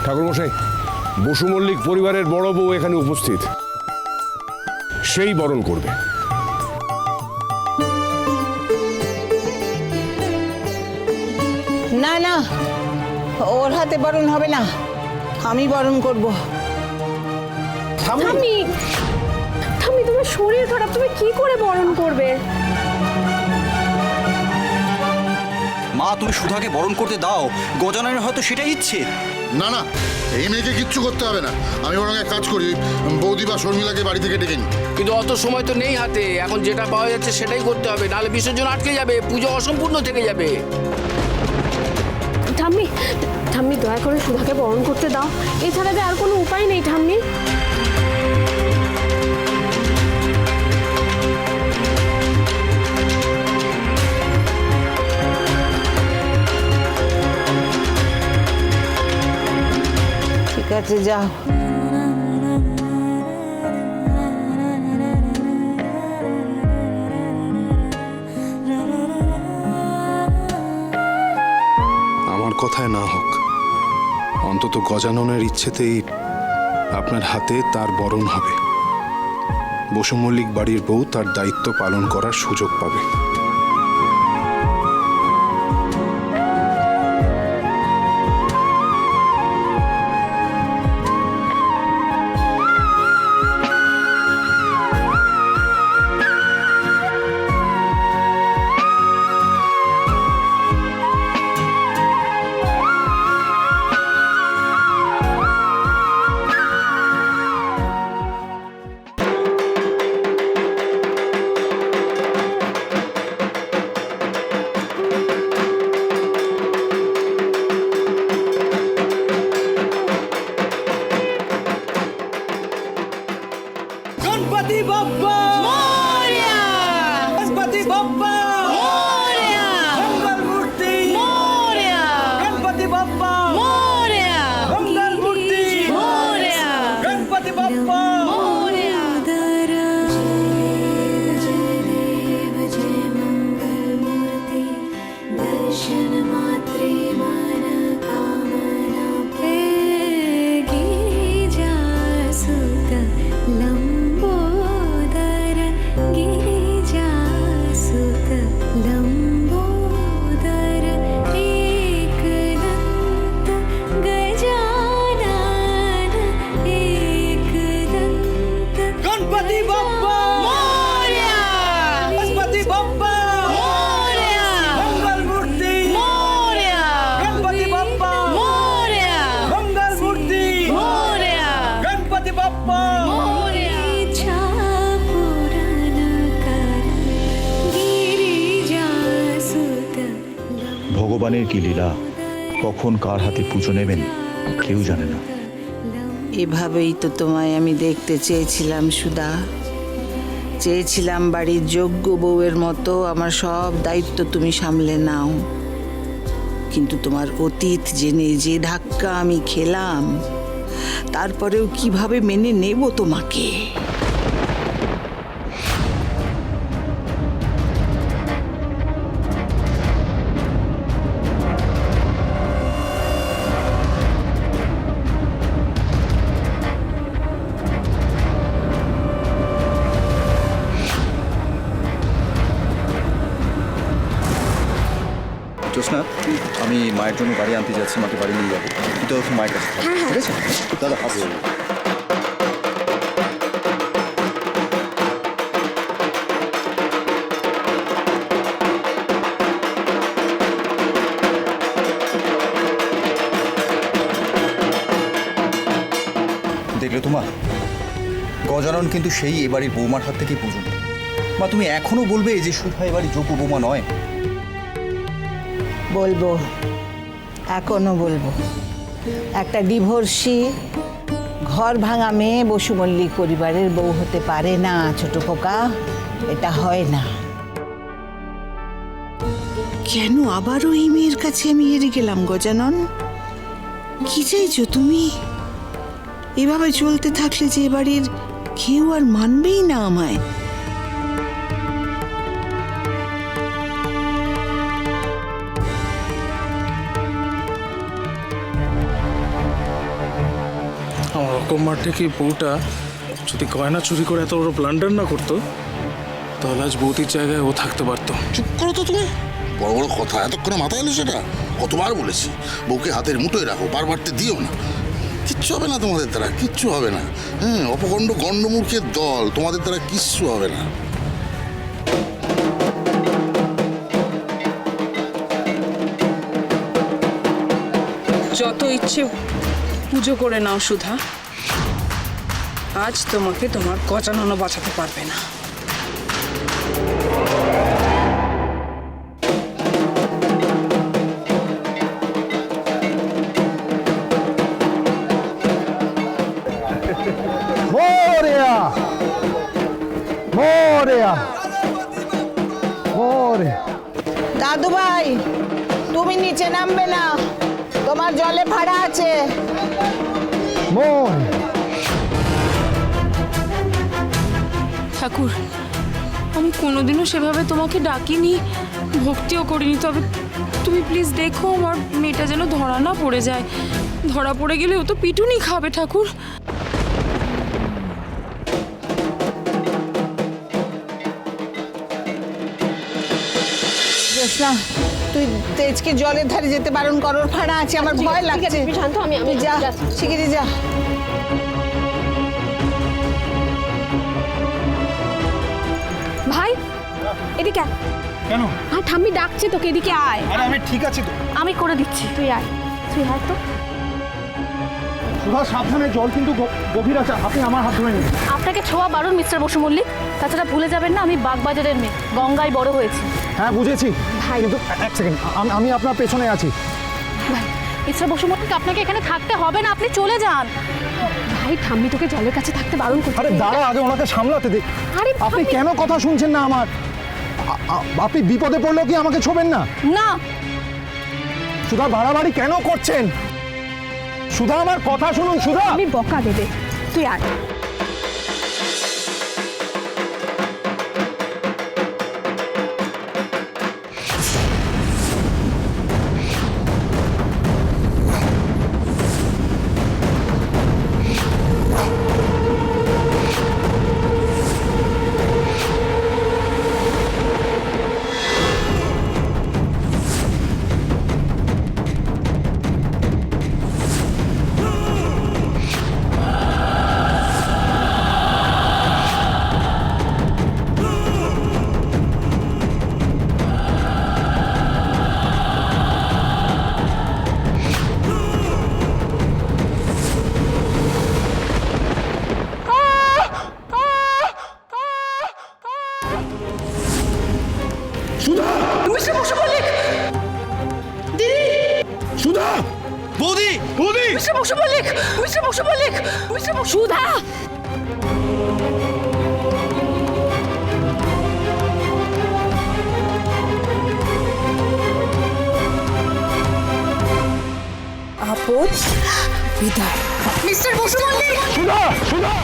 ঠাকুরমশাই, বসু মল্লিক পরিবারের বড় বউ এখানে উপস্থিত, সেই বরণ করবে। না না, ওর হাতে বরণ হবে না, আমি বরণ করব। ঠাম্মি, ঠাম্মি তোমার শরীর খারাপ, তুমি কি করে বরণ করবে? মা, তুমি সুধাকে বরণ করতে দাও, গজাননের হয়তো সেটাই ইচ্ছে। না না, এই মেয়েকে কিচ্ছু করতে হবে না। আমি বরং এক কাজ করি, বৌদি বা শর্মিলাকে বাড়ি থেকে ডেকে নিই। কিন্তু অত সময় তো নেই হাতে, এখন যেটা পাওয়া যাচ্ছে সেটাই করতে হবে, নাহলে বিসর্জন আটকে যাবে, পুজো অসম্পূর্ণ থেকে যাবে। ঠাম্মি, ঠাম্মি দয়া করে সুধাকে বরণ করতে দাও, এছাড়া যে আর কোনো উপায় নেই ঠাম্মি। ঠিক আছে, যাও। আমার কথায় না হোক, অন্তত গজাননের ইচ্ছেতেই আপনার হাতে তার বরণ হবে। বসু মল্লিক বাড়ির বউ তার দায়িত্ব পালন করার সুযোগ পাবে। गणपति बप्पा मोरया, गणपति बप्पा मोरया, मंगल मूर्ति मोरया, गणपति बप्पा मोरया, मंगल मूर्ति मोरया, गणपति बप्पा मोरया। दर्शन मात्रे मन कामना पे गिरिजा सुत लंबोदर, गिरिजा सुत लंबोदर, एकदंत गजानन, एकदंत गणपति बप्पा मोरया, गणपति बप्पा मोरया, मंगल मूर्ति मोरया, गणपति बप्पा मोरया, मंगल मूर्ति मोरया, गणपति बप्पा मोरया। इच्छा पूरन कर, गिरिजा सुत ভগবানের কি লীলা, কখন কার হাতে পুজো নেবেন কেউ জানে না। এভাবেই তো তোমায় আমি দেখতে চেয়েছিলাম সুধা। চেয়েছিলাম বাড়ির যোগ্য বউয়ের মতো আমার সব দায়িত্ব তুমি সামলে নাও, কিন্তু তোমার অতীত জেনে যে ধাক্কা আমি খেলাম, তারপরেও কিভাবে মেনে নেব তোমাকে? জ্যোৎস্না, আমি মায়ের জন্য গাড়ি আনতে যাচ্ছি, মাকে বাড়ি নিয়ে যাবো, কিন্তু মায়ের কাছে থাক, ঠিক আছে? দাদা আসো। দেখলে তো মা, গজানন কিন্তু সেই এবাড়ির বৌমার হাত থেকেই পুজো নেয়। মা, তুমি এখনো বলবে যে সুধা এবাড়ির যোগ্য বৌমা নয়? বলবো, এখনো বলবো। একটা ডিভোর্সি ঘর ভাঙা মেয়ে বসু মল্লিক পরিবারের বউ হতে পারে না ছোট খোকা, এটা হয় না। কেন আবারও এই মেয়ের কাছে আমি হেরে গেলাম গজানন? কি চাইছো তুমি? এভাবে চলতে থাকলে যে বাড়ির কেউ আর মানবেই না আমায়। ঠাকুমার থেকে বউটা যদি গয়না চুরি করে এত বড় ব্লান্ডার না করতো, তাহলে আজ বৌদির জায়গায় ও থাকতে পারতো। চুপ করো তো তুমি, বড় বড় কথা এতক্ষণে মাথায় এলো সেটা? কতবার বলেছি বউকে হাতের মুঠোয় রাখো, বারবারতে দিও না। কিচ্ছু হবে না তোমাদের দ্বারা, কিচ্ছু হবে না। হ্যাঁ, অপখণ্ড গণ্ডমূর্খের দল, তোমাদের দ্বারা কিচ্ছু হবে না। যত ইচ্ছে পুজো করে নাও সুধা, আজ তোমাকে তোমার গজাননও বাঁচাতে পারবে না। মোরেয়া মোরেয়া মোরে দাদু ভাই, তুমি নিচে নামবে না, তোমার জলে ভাড়া আছে। মোরে ঠাকুর, আমি কোনোদিনও সেভাবে তোমাকে ডাকিনি, ভক্তিও করিনি, তবে তুমি প্লিজ দেখো আমার মেয়েটা যেন ধরা না পড়ে যায়। ধরা পড়ে গেলে ও তো পিটুনি খাবে ঠাকুর। জোসনা, তুই তেজকে জলের ধারে যেতে বারণ কর, ওর ভাড়া আছে, আমার ভয় লাগছে। শান্ত, আমি তুই যা, শিগগিরই যা। ভাই এদিকে আয়। কেন? আর ঠাম্মি ডাকছে তোকে, এদিকে আয়। আরে আমি ঠিক আছি তো। আমি করে দিচ্ছি, তুই আয়, তুই আয় তো। সুধা সাবধানে, জল কিন্তু গভীর আছে, আপনি আমার হাত ধরে নিন। আপনাকে ছোঁয়া বারণ মিস্টার বসু মল্লিক, তাছাড়া ভুলে যাবেন না আমি বাগবাজারের মেয়ে, গঙ্গায় বড় হয়েছি। হ্যাঁ বুঝেছি, কিন্তু এক সেকেন্ড, আমি আপনার পেছনে আছি। ভাই মিস্টার বসু মল্লিক, আপনাকে এখানে থাকতে হবে না, আপনি চলে যান। ভাই ঠাম্মি তোকে জলের কাছে থাকতে বারণ করছে। আরে দাঁড়া, আগে ওনাকে সামলাতে দে। আরে আপনি কেন কথা শুনছেন না আমার? আপনি বিপদে পড়লেও কি আমাকে ছোবেন না? না। সুধা বাড়াবাড়ি কেন করছেন? সুধা আমার কথা শুনুন। সুধা, আমি বকা দেবে, তুই আয়। মিস্টার বসু মল্লিক, দিদি, সুধা, বৌদি, বৌদি, mister Basu Mallick, mister Basu Mallick, mister Basu. Sudha, আপদ বিদায়। মিস্টার বসু মল্লিক, সুধা, সুধা।